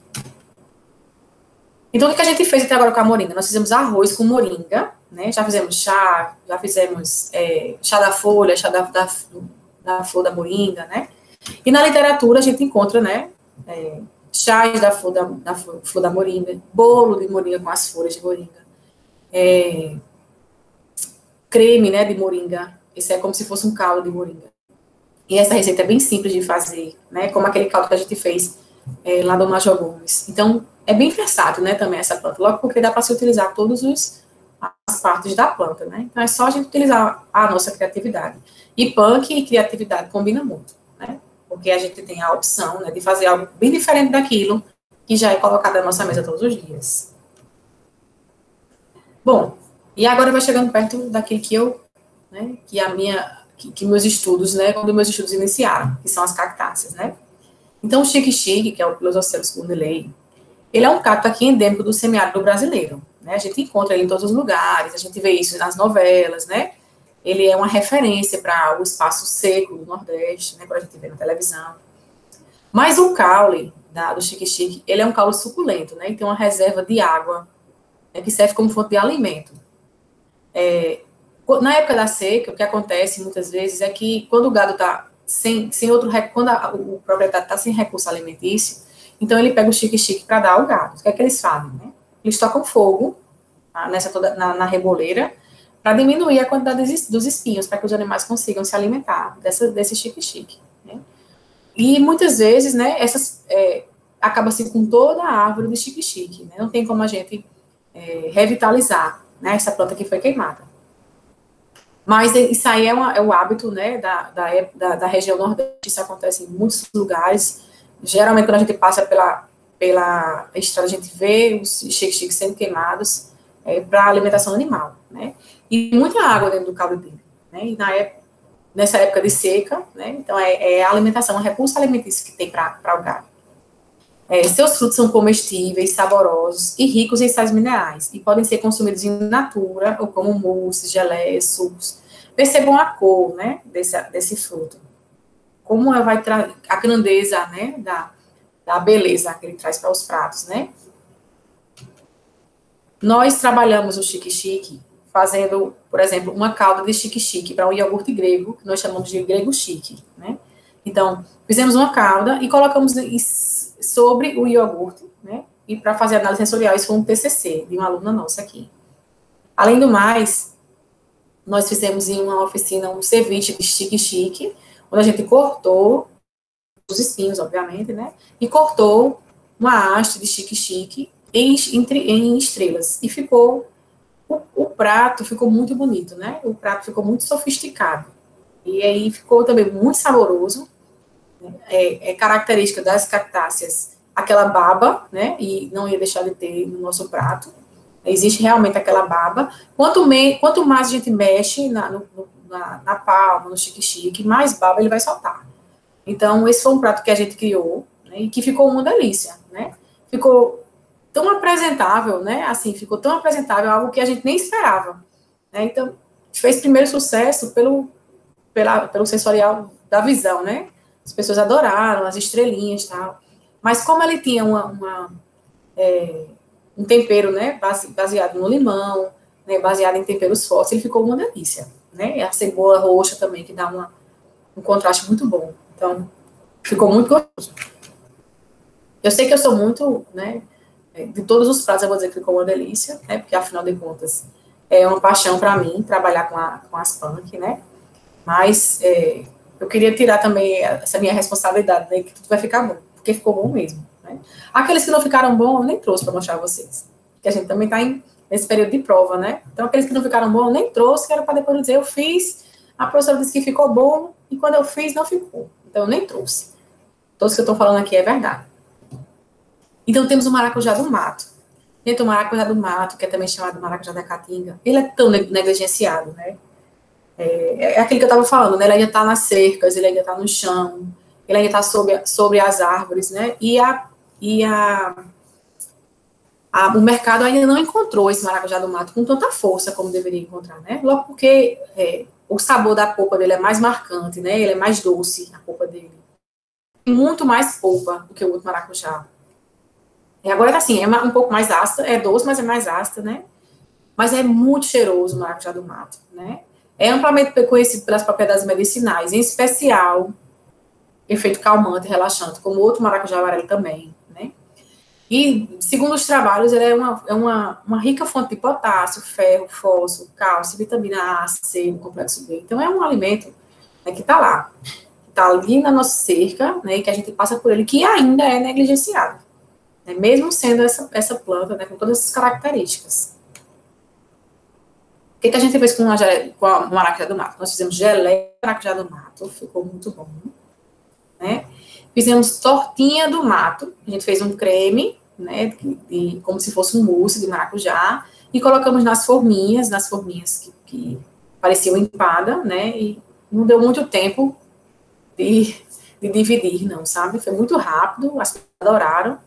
A: Então, o que a gente fez até agora com a moringa? Nós fizemos arroz com moringa, né? Já fizemos chá, já fizemos chá da folha, chá da flor da moringa, né? E na literatura a gente encontra, né? Chás da flor da moringa, bolo de moringa com as folhas de moringa, creme, né, de moringa. Esse é como se fosse um caldo de moringa. E essa receita é bem simples de fazer, né, como aquele caldo que a gente fez lá do Major Gomes. Então, é bem versátil, né, também essa planta, logo porque dá para se utilizar todas as partes da planta, né. Então, é só a gente utilizar a nossa criatividade. E punk e criatividade combinam muito, né, porque a gente tem a opção, né, de fazer algo bem diferente daquilo que já é colocado na nossa mesa todos os dias. Bom, e agora vai chegando perto daquilo que né, que meus estudos, né, quando meus estudos iniciaram, que são as cactáceas, né. Então, o xique-xique, que é o Pilosoceros gundulei, ele é um cacto aqui endêmico do semiárido brasileiro, né, a gente encontra ele em todos os lugares, a gente vê isso nas novelas, né, ele é uma referência para o espaço seco do Nordeste, né, quando a gente vê na televisão. Mas o caule do xique-xique, ele é um caule suculento, né, e tem uma reserva de água, né, que serve como fonte de alimento. Na época da seca, o que acontece muitas vezes é que quando o gado está sem outro, quando o proprietário está sem recurso alimentício, então ele pega o xique-xique para dar ao gado. O que é que eles fazem, né? Eles tocam fogo na reboleira para diminuir a quantidade dos espinhos, para que os animais consigam se alimentar desse xique-xique, né? E muitas vezes, né, acaba-se com toda a árvore de xique-xique, né? Não tem como a gente revitalizar, né, essa planta que foi queimada. Mas isso aí é o hábito, né, da região Nordeste, isso acontece em muitos lugares, Geralmente, quando a gente passa pela estrada, a gente vê os chique-chiques sendo queimados para alimentação animal, né? E muita água dentro do caldo dele, né? E nessa época de seca, né? Então, a alimentação, um recurso alimentício que tem para o gado. Seus frutos são comestíveis, saborosos e ricos em sais minerais e podem ser consumidos in natura ou como mousses, geleias, sucos. Percebam a cor, né, desse fruto. Como ela vai trazer a grandeza, né, da beleza que ele traz para os pratos, né? Nós trabalhamos o chique-chique fazendo, por exemplo, uma calda de chique-chique para um iogurte grego, que nós chamamos de grego chique, né? Então, fizemos uma calda e colocamos sobre o iogurte, né? E para fazer análise sensorial, isso foi um TCC de uma aluna nossa aqui. Além do mais, nós fizemos em uma oficina um ceviche de chique-chique, onde a gente cortou os espinhos, obviamente, né? E cortou uma haste de chique-chique em estrelas. E ficou, o prato ficou muito bonito, né? O prato ficou muito sofisticado. E aí ficou também muito saboroso. É característica das cactáceas aquela baba, né? E não ia deixar de ter no nosso prato. Existe realmente aquela baba. Quanto mais a gente mexe na palma, no chique-chique, mais baba ele vai soltar. Então, esse foi um prato que a gente criou, né, e que ficou uma delícia, né? Ficou tão apresentável, né? Assim, ficou tão apresentável, algo que a gente nem esperava, né? Então, fez primeiro sucesso pelo sensorial da visão, né? As pessoas adoraram, as estrelinhas e tal. Mas como ele tinha um tempero, né, baseado no limão, né, baseado em temperos fortes, ele ficou uma delícia, né? E a cebola roxa também, que dá um contraste muito bom. Então, ficou muito gostoso. Eu sei que eu sou muito, né, de todos os pratos eu vou dizer que ficou uma delícia, né, porque afinal de contas é uma paixão para mim trabalhar com as punk, né, mas eu queria tirar também essa minha responsabilidade, né, que tudo vai ficar bom, porque ficou bom mesmo, né. Aqueles que não ficaram bons, eu nem trouxe para mostrar a vocês, porque a gente também está nesse período de prova, né, então aqueles que não ficaram bons, eu nem trouxe, que era para depois dizer, eu fiz, a professora disse que ficou bom, e quando eu fiz, não ficou, então eu nem trouxe. Todos que eu estou falando aqui é verdade. Então, temos o maracujá do mato. Dentro do maracujá do mato, que é também chamado maracujá da caatinga, ele é tão negligenciado, né? É aquele que eu estava falando, né? Ele ainda está nas cercas, ele ainda está no chão, ele ainda está sobre as árvores, né? O mercado ainda não encontrou esse maracujá do mato com tanta força como deveria encontrar, né? Logo porque o sabor da polpa dele é mais marcante, né? Ele é mais doce, a polpa dele. Tem muito mais polpa do que o outro maracujá. Agora, assim, é um pouco mais ácida, é doce, mas é mais ácida, né? Mas é muito cheiroso o maracujá do mato, né? É amplamente conhecido pelas propriedades medicinais, em especial efeito calmante, relaxante, como o outro maracujá amarelo também, né? E, segundo os trabalhos, ele é uma rica fonte de potássio, ferro, fósforo, cálcio, vitamina A, C, complexo B. Então, é um alimento, né, que está lá, que está ali na nossa cerca, né, e que a gente passa por ele, que ainda é negligenciado. Né, mesmo sendo essa planta, né, com todas essas características. O que a gente fez com a maracujá do mato? Nós fizemos geleia de maracujá do mato, ficou muito bom. Né? Fizemos tortinha do mato, a gente fez um creme, né, como se fosse um mousse de maracujá, e colocamos nas forminhas que pareciam empada, né, e não deu muito tempo de dividir, não, sabe? Foi muito rápido, as pessoas adoraram.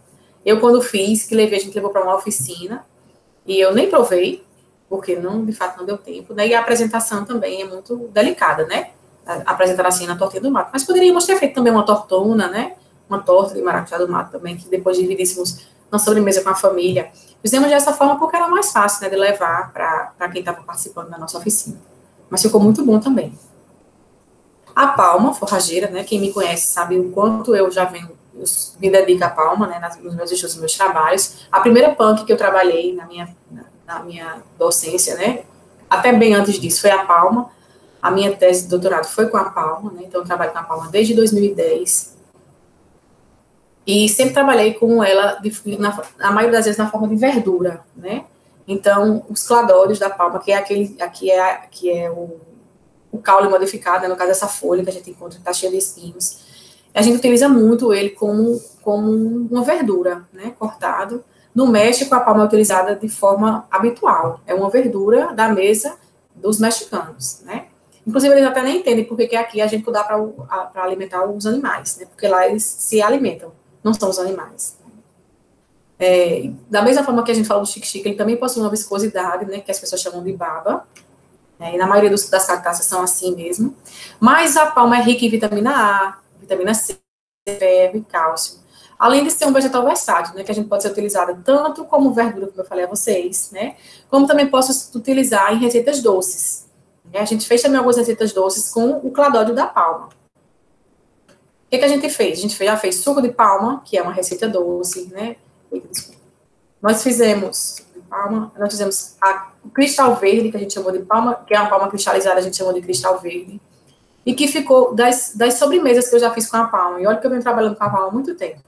A: Eu, quando fiz, a gente levou para uma oficina, e eu nem provei, porque de fato não deu tempo, né? E a apresentação também é muito delicada, né? Apresentar assim na tortinha do mato. Mas poderíamos ter feito também uma tortona, né? Uma torta de maracujá do mato também, que depois dividíssemos na sobremesa com a família. Fizemos dessa forma porque era mais fácil, né? De levar para quem estava participando da nossa oficina. Mas ficou muito bom também. A palma forrageira, né? Quem me conhece sabe o quanto eu já me dedico à palma, né? Nos meus estudos, nos meus trabalhos. A primeira punk que eu trabalhei na minha docência, né? Até bem antes disso, foi a palma. A minha tese de doutorado foi com a palma, né? Então eu trabalho com a palma desde 2010. E sempre trabalhei com ela, na maioria das vezes, na forma de verdura, né? Então, os cladórios da palma, que é o caule modificado, né? No caso, essa folha que a gente encontra, que está cheia de espinhos. A gente utiliza muito ele como uma verdura, né, cortado. No México, a palma é utilizada de forma habitual. É uma verdura da mesa dos mexicanos, né? Inclusive, eles até nem entendem porque que aqui a gente dá para alimentar os animais, né? Porque lá eles se alimentam, não são os animais. Da mesma forma que a gente fala do xique-xique, ele também possui uma viscosidade, né? Que as pessoas chamam de baba. E na maioria das cactáceas são assim mesmo. Mas a palma é rica em vitamina A, vitamina C, ferro e cálcio. Além de ser um vegetal versátil, né, que a gente pode ser utilizado tanto como verdura, como eu falei a vocês, né, como também posso utilizar em receitas doces. Né? A gente fez também algumas receitas doces com o cladódio da palma. O que a gente fez? A gente já fez suco de palma, que é uma receita doce, né? Nós fizemos o cristal verde, que a gente chamou de palma, que é uma palma cristalizada, a gente chamou de cristal verde, e que ficou das sobremesas que eu já fiz com a palma. E olha que eu venho trabalhando com a palma há muito tempo.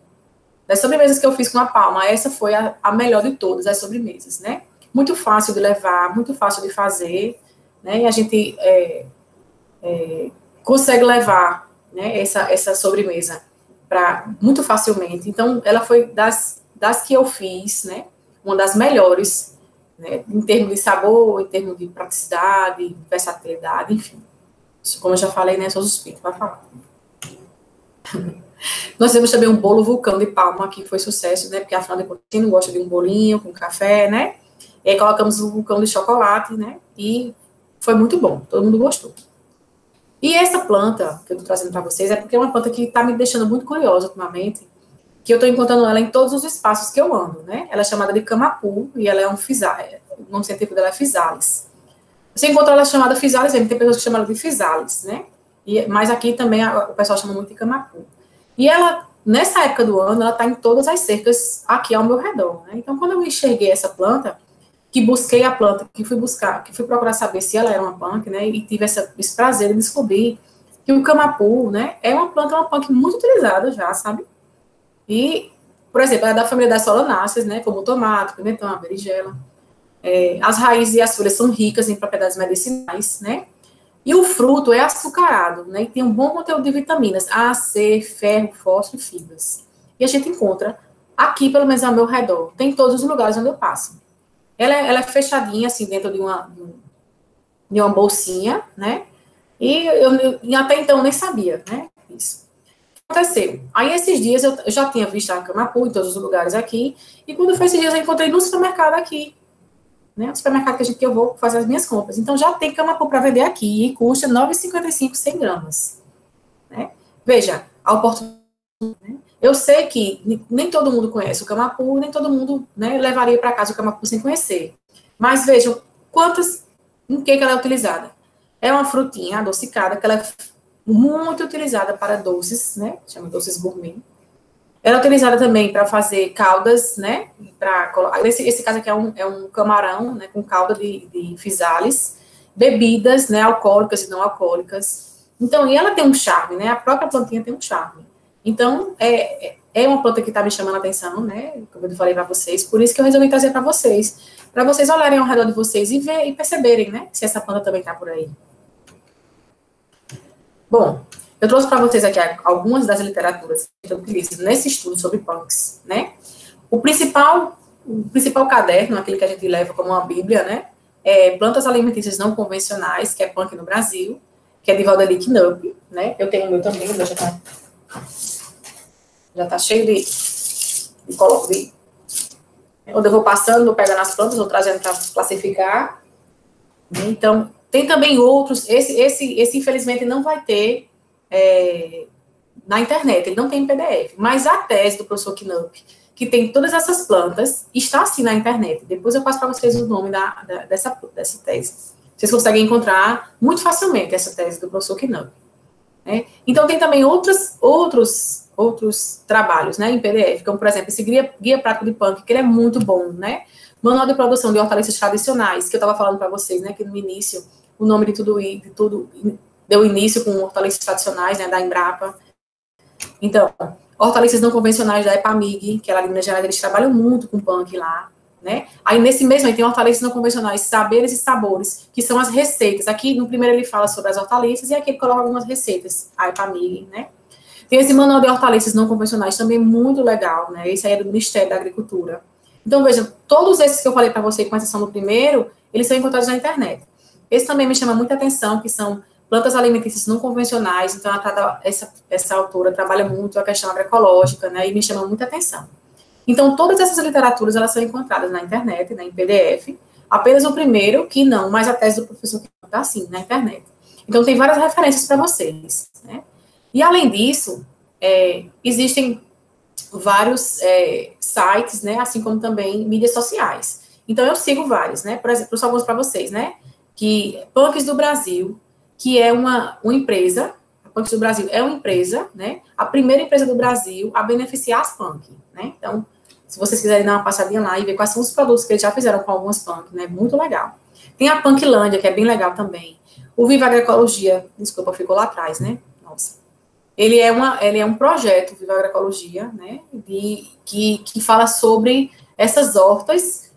A: Das sobremesas que eu fiz com a palma, essa foi a melhor de todas as sobremesas, né? Muito fácil de levar, muito fácil de fazer, né? E a gente consegue levar, né, essa sobremesa muito facilmente. Então, ela foi das que eu fiz, né? Uma das melhores, né? Em termos de sabor, em termos de praticidade, versatilidade, enfim. Como eu já falei, né? Sou suspeito para falar. Nós temos também um bolo vulcão de palma, que foi sucesso, né? Porque afinal de contas, quem não gosta de um bolinho com café, né? E aí colocamos o vulcão de chocolate, né? E foi muito bom, todo mundo gostou. E essa planta que eu tô trazendo para vocês é porque é uma planta que tá me deixando muito curiosa ultimamente, que eu tô encontrando ela em todos os espaços que eu ando, né? Ela é chamada de camapu e ela é um physalis. O nome científico dela é physalis. Você encontra ela chamada physalis, tem pessoas que chamam ela de physalis, né? Mas aqui também o pessoal chama muito de camapu. E ela, nessa época do ano, ela está em todas as cercas aqui ao meu redor, né? Então, quando eu enxerguei essa planta, que busquei a planta, que fui procurar saber se ela era uma punk, né? E tive esse prazer de descobrir que o camapu, né? É uma punk muito utilizada já, sabe? E, por exemplo, ela é da família das solanáceas, né? Como o tomate, pimentão, a berinjela. As raízes e as folhas são ricas em propriedades medicinais, né? E o fruto é açucarado, né? E tem um bom conteúdo de vitaminas A, C, ferro, fósforo e fibras. E a gente encontra aqui, pelo menos ao meu redor. Tem em todos os lugares onde eu passo. Ela é fechadinha, assim, dentro de uma bolsinha, né? E eu até então nem sabia, né? Isso. O que aconteceu? Aí, esses dias, eu já tinha visto a camapu em todos os lugares aqui. E quando foi esses dias, eu encontrei no supermercado aqui. Né, o supermercado que eu vou fazer as minhas compras. Então, já tem camapu para vender aqui e custa R$ 9,55 100 gramas. Né? Veja, a oportunidade. Né? Eu sei que nem todo mundo conhece o camapu, nem todo mundo, né, levaria para casa o camapu sem conhecer. Mas vejam em que ela é utilizada. É uma frutinha adocicada, que ela é muito utilizada para doces, né? Chama doces gourmet. Ela é utilizada também para fazer caldas, né? Esse caso aqui é um camarão, né? Com calda de physalis, bebidas, né? Alcoólicas e não alcoólicas. Então, e ela tem um charme, né? A própria plantinha tem um charme. Então, é uma planta que está me chamando a atenção, né? Como eu falei para vocês. Por isso que eu resolvi trazer para vocês olharem ao redor de vocês e perceberem, né? Se essa planta também está por aí. Bom, eu trouxe para vocês aqui algumas das literaturas que eu utilizo nesse estudo sobre punks, né? O principal caderno, aquele que a gente leva como uma bíblia, né? É Plantas Alimentícias Não Convencionais, que é punk no Brasil, que é de Valdeli Knupp, né? Eu tenho o meu também, já tá cheio de onde eu vou passando, vou pegando as plantas, vou trazendo para classificar. Então, tem também outros, esse infelizmente não vai ter na internet, ele não tem em PDF, mas a tese do professor Knupp, que tem todas essas plantas, está assim na internet. Depois eu passo para vocês o nome dessa tese. Vocês conseguem encontrar muito facilmente essa tese do professor Knupp. Né? Então, tem também outros trabalhos, né, em PDF, como, por exemplo, esse guia prático de punk, que ele é muito bom, né? Manual de produção de hortaliças tradicionais, que eu estava falando para vocês, né, que no início, o nome de tudo deu início com hortaliças tradicionais, né, da Embrapa. Então, hortaliças não convencionais da EPAMIG, que é lá de Minas Gerais, eles trabalham muito com punk lá, né? Aí, nesse mesmo, aí tem hortaliças não convencionais, saberes e sabores, que são as receitas. Aqui, no primeiro, ele fala sobre as hortaliças, e aqui ele coloca algumas receitas, a EPAMIG, né? Tem esse manual de hortaliças não convencionais também muito legal, né? Esse aí é do Ministério da Agricultura. Então, veja, todos esses que eu falei para você, com exceção do primeiro, eles são encontrados na internet. Esse também me chama muita atenção, que são plantas alimentícias não convencionais. Então, essa autora trabalha muito a questão agroecológica, né? E me chama muita atenção. Então, todas essas literaturas, elas são encontradas na internet, né, em PDF. Apenas o primeiro, que não, mas a tese do professor que está assim, na internet. Então, tem várias referências para vocês, né? E, além disso, existem vários sites, né, assim como também mídias sociais. Então, eu sigo vários, né? Por exemplo, só alguns para vocês, né? Que Punks do Brasil, que é uma empresa, a Punks do Brasil é uma empresa, né? A primeira empresa do Brasil a beneficiar as punk, né? Então, se vocês quiserem dar uma passadinha lá e ver quais são os produtos que eles já fizeram com algumas punk, né? Muito legal. Tem a Punklândia, que é bem legal também. O Viva Agroecologia, desculpa, ficou lá atrás, né? Nossa. Ele é um projeto, Viva Agroecologia, né? Que fala sobre essas hortas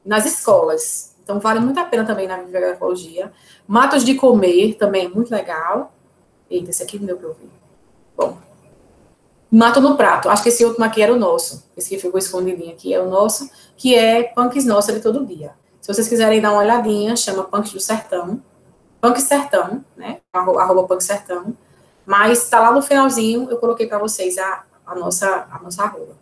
A: nas escolas. Então, vale muito a pena também na Viva Agroecologia. Matos de Comer, também é muito legal. Eita, esse aqui não deu para ouvir. Bom. Mato no Prato. Acho que esse último aqui era o nosso. Esse que ficou escondidinho aqui é o nosso, que é Punks Nossa de todo dia. Se vocês quiserem dar uma olhadinha, chama Punks do Sertão. Punk Sertão, né? @ Punk Sertão. Mas está lá no finalzinho, eu coloquei para vocês a nossa arroba.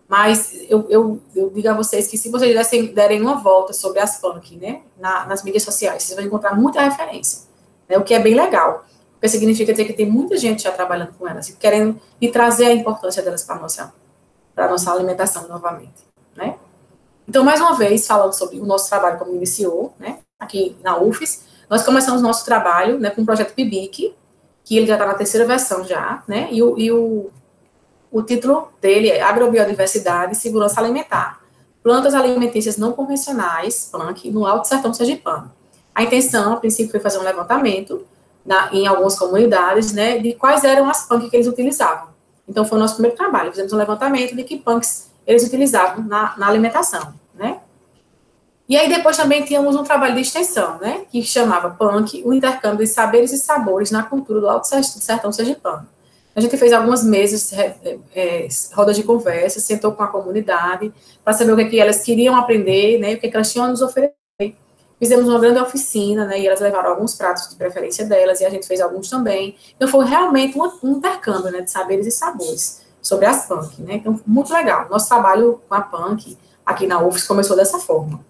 A: Mas eu digo a vocês que se vocês derem uma volta sobre as punk, né? Nas mídias sociais, vocês vão encontrar muita referência. Né, o que é bem legal. Porque significa dizer que tem muita gente já trabalhando com elas e querendo trazer a importância delas para a nossa alimentação novamente, né? Então, mais uma vez, falando sobre o nosso trabalho como iniciou, né? Aqui na UFES, nós começamos nosso trabalho, né, com o projeto PIBIC, que ele já está na terceira versão já, né? E o título dele é Agrobiodiversidade e Segurança Alimentar. Plantas alimentícias não convencionais, PANC, no Alto Sertão Sergipano. A intenção, a princípio, foi fazer um levantamento em algumas comunidades, né, de quais eram as PANC que eles utilizavam. Então, foi o nosso primeiro trabalho. Fizemos um levantamento de que PANCs eles utilizavam na alimentação, né? E aí, depois também tínhamos um trabalho de extensão, né, que chamava PANC, o intercâmbio de saberes e sabores na cultura do Alto Sertão Sergipano. A gente fez algumas mesas, rodas de conversa, sentou com a comunidade, para saber o que elas queriam aprender, né, o que elas tinham a nos oferecer. Fizemos uma grande oficina, né, e elas levaram alguns pratos de preferência delas, e a gente fez alguns também. Então, foi realmente um intercâmbio, né, de saberes e sabores sobre as PANC, né. Então, muito legal. Nosso trabalho com a PANC, aqui na UFES, começou dessa forma.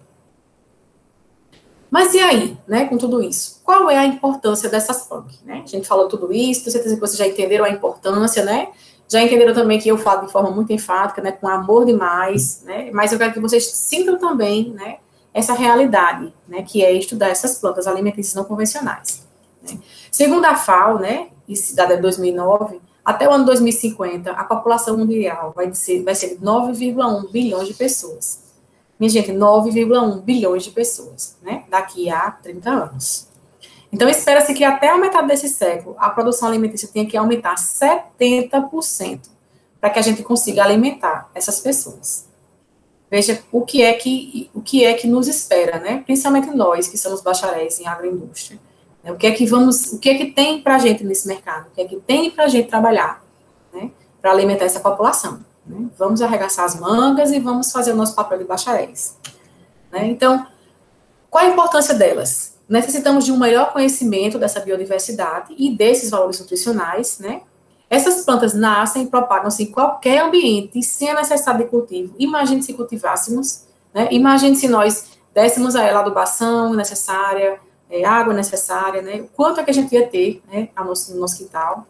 A: Mas e aí, né, com tudo isso? Qual é a importância dessas PANC, né? A gente falou tudo isso, tenho certeza que vocês já entenderam a importância, né? Já entenderam também que eu falo de forma muito enfática, né, com amor demais, né? Mas eu quero que vocês sintam também, né, essa realidade, né, que é estudar essas plantas alimentícias não convencionais. Né? Segundo a FAO, né, esse dado é de 2009, até o ano 2050, a população mundial vai ser 9,1 bilhões de pessoas. Minha gente, 9,1 bilhões de pessoas, né? Daqui a 30 anos. Então, espera-se que até a metade desse século, a produção alimentícia tenha que aumentar 70% para que a gente consiga alimentar essas pessoas. Veja o que é que nos espera, né? Principalmente nós, que somos bacharéis em agroindústria. Né? O que é que tem para a gente nesse mercado? O que é que tem para a gente trabalhar, né? Para alimentar essa população. Né? Vamos arregaçar as mangas e vamos fazer o nosso papel de bacharéis. Né? Então, qual a importância delas? Necessitamos de um melhor conhecimento dessa biodiversidade e desses valores nutricionais. Né? Essas plantas nascem e propagam-se em qualquer ambiente, sem a necessidade de cultivo. Imagine se cultivássemos, né? Imagine se nós dessemos a ela adubação necessária, água necessária, né? O quanto é que a gente ia ter, né, no nosso quintal.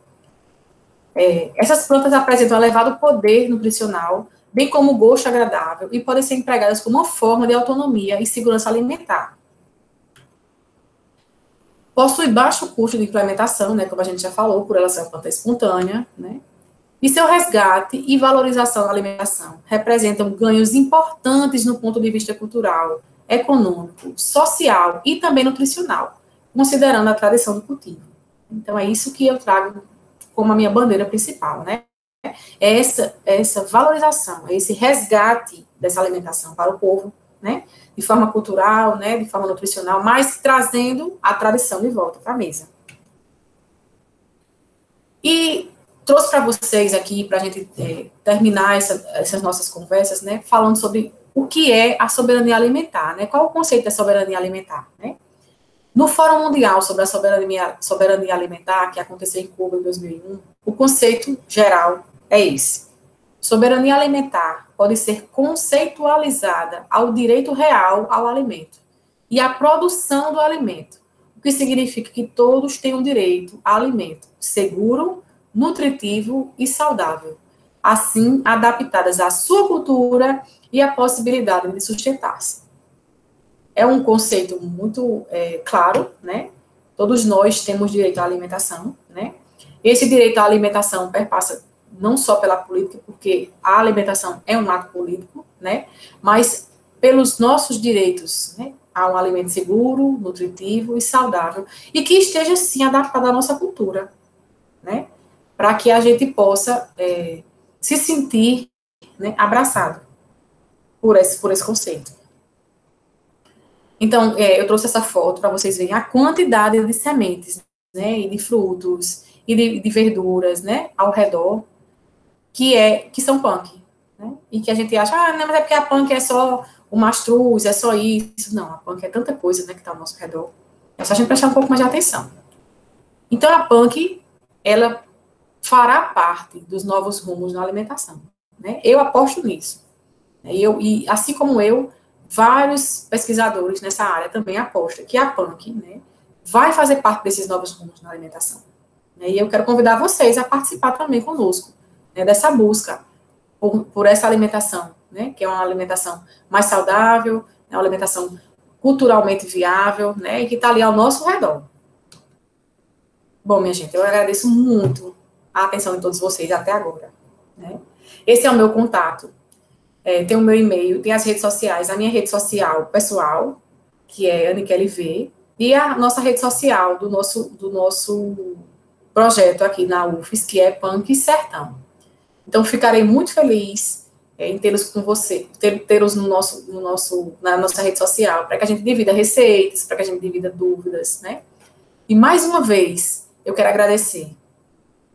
A: Essas plantas apresentam elevado poder nutricional, bem como gosto agradável, e podem ser empregadas como uma forma de autonomia e segurança alimentar. Possui baixo custo de implementação, né, como a gente já falou, por ela ser uma planta espontânea, né, e seu resgate e valorização da alimentação representam ganhos importantes no ponto de vista cultural, econômico, social e também nutricional, considerando a tradição do cultivo. Então, é isso que eu trago como a minha bandeira principal, né? É essa valorização, é esse resgate dessa alimentação para o povo, né? De forma cultural, né? De forma nutricional, mas trazendo a tradição de volta para a mesa. E trouxe para vocês aqui, para a gente terminar essas nossas conversas, né, falando sobre o que é a soberania alimentar, né, qual o conceito da soberania alimentar, né. No Fórum Mundial sobre a soberania alimentar, que aconteceu em Cuba em 2001, o conceito geral é esse. Soberania alimentar pode ser conceitualizada ao direito real ao alimento e à produção do alimento, o que significa que todos têm o direito a alimento seguro, nutritivo e saudável, assim adaptadas à sua cultura e à possibilidade de sustentar-se. É um conceito muito claro, né? Todos nós temos direito à alimentação, né? Esse direito à alimentação perpassa não só pela política, porque a alimentação é um ato político, né? Mas pelos nossos direitos, né? A um alimento seguro, nutritivo e saudável, e que esteja, sim, adaptado à nossa cultura, né? Para que a gente possa se sentir, né, abraçado por esse conceito. Então, eu trouxe essa foto para vocês verem a quantidade de sementes, né, e de frutos, e de verduras, né, ao redor, que são punk, né, e que a gente acha, não, mas é porque a punk é só o mastruz, é só isso. Não, a punk é tanta coisa, né, que está ao nosso redor. É só a gente prestar um pouco mais de atenção. Então, a punk, ela fará parte dos novos rumos na alimentação, né, eu aposto nisso. E assim como eu, vários pesquisadores nessa área também apostam que a punk, né, vai fazer parte desses novos rumos na alimentação. E eu quero convidar vocês a participar também conosco, né, dessa busca por essa alimentação, né, que é uma alimentação mais saudável, né, uma alimentação culturalmente viável, né, e que está ali ao nosso redor. Bom, minha gente, eu agradeço muito a atenção de todos vocês até agora, né. Esse é o meu contato. Tem o meu e-mail, tem as redes sociais, a minha rede social pessoal, que é AniKelly, e a nossa rede social do nosso projeto aqui na UFES, que é Punk Sertão. Então, ficarei muito feliz em tê-los com você, tê-los na nossa rede social, para que a gente divida receitas, para que a gente divida dúvidas, né? E, mais uma vez, eu quero agradecer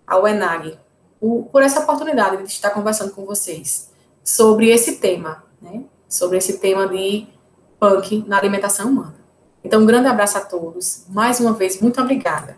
A: ao ENAG por essa oportunidade de estar conversando com vocês sobre esse tema, né? Sobre esse tema de punk na alimentação humana. Então, um grande abraço a todos. Mais uma vez, muito obrigada.